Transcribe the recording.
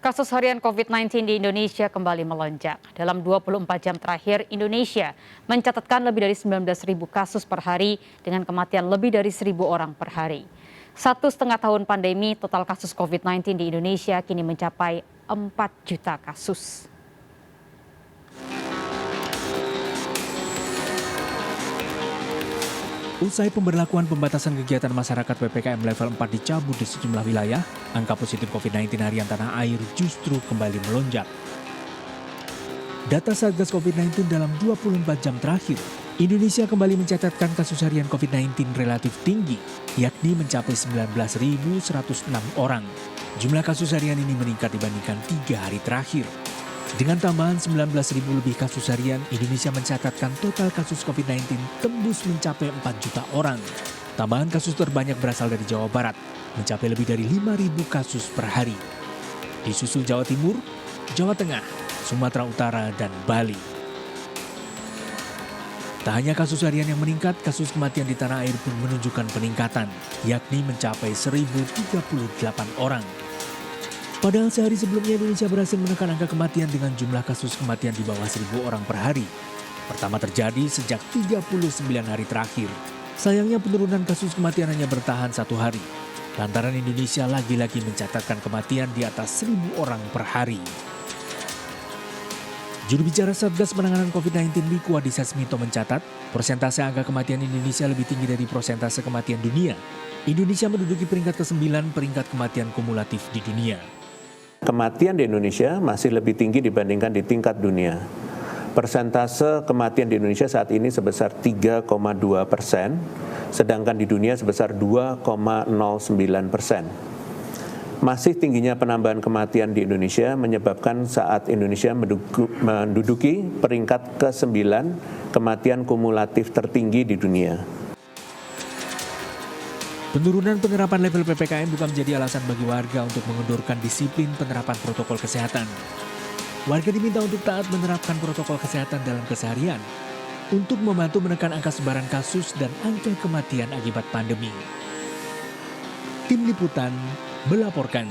Kasus harian COVID-19 di Indonesia kembali melonjak. Dalam 24 jam terakhir, Indonesia mencatatkan lebih dari 19.000 kasus per hari dengan kematian lebih dari 1.000 orang per hari. 1,5 tahun pandemi, total kasus COVID-19 di Indonesia kini mencapai 4 juta kasus. Usai pemberlakuan pembatasan kegiatan masyarakat PPKM level 4 dicabut di sejumlah wilayah, angka positif COVID-19 harian tanah air justru kembali melonjak. Data Satgas COVID-19 dalam 24 jam terakhir, Indonesia kembali mencatatkan kasus harian COVID-19 relatif tinggi, yakni mencapai 19.106 orang. Jumlah kasus harian ini meningkat dibandingkan 3 hari terakhir. Dengan tambahan 19.000 lebih kasus harian, Indonesia mencatatkan total kasus COVID-19 tembus mencapai 4 juta orang. Tambahan kasus terbanyak berasal dari Jawa Barat, mencapai lebih dari 5.000 kasus per hari. Disusul Jawa Timur, Jawa Tengah, Sumatera Utara, dan Bali. Tak hanya kasus harian yang meningkat, kasus kematian di tanah air pun menunjukkan peningkatan, yakni mencapai 1.038 orang. Padahal sehari sebelumnya Indonesia berhasil menekan angka kematian dengan jumlah kasus kematian di bawah 1.000 orang per hari. Pertama terjadi sejak 39 hari terakhir. Sayangnya penurunan kasus kematian hanya bertahan 1 hari. Lantaran Indonesia lagi-lagi mencatatkan kematian di atas 1.000 orang per hari. Juru bicara Satgas Penanganan COVID-19 Wiku Adhisa Smito mencatat, persentase angka kematian Indonesia lebih tinggi dari persentase kematian dunia. Indonesia menduduki peringkat ke-9 peringkat kematian kumulatif di dunia. Kematian di Indonesia masih lebih tinggi dibandingkan di tingkat dunia. Persentase kematian di Indonesia saat ini sebesar 3,2%, sedangkan di dunia sebesar 2,09%. Masih tingginya penambahan kematian di Indonesia menyebabkan saat Indonesia menduduki peringkat ke-9 kematian kumulatif tertinggi di dunia. Penurunan penerapan level PPKM bukan menjadi alasan bagi warga untuk mengendurkan disiplin penerapan protokol kesehatan. Warga diminta untuk taat menerapkan protokol kesehatan dalam keseharian untuk membantu menekan angka sebaran kasus dan angka kematian akibat pandemi. Tim Liputan melaporkan.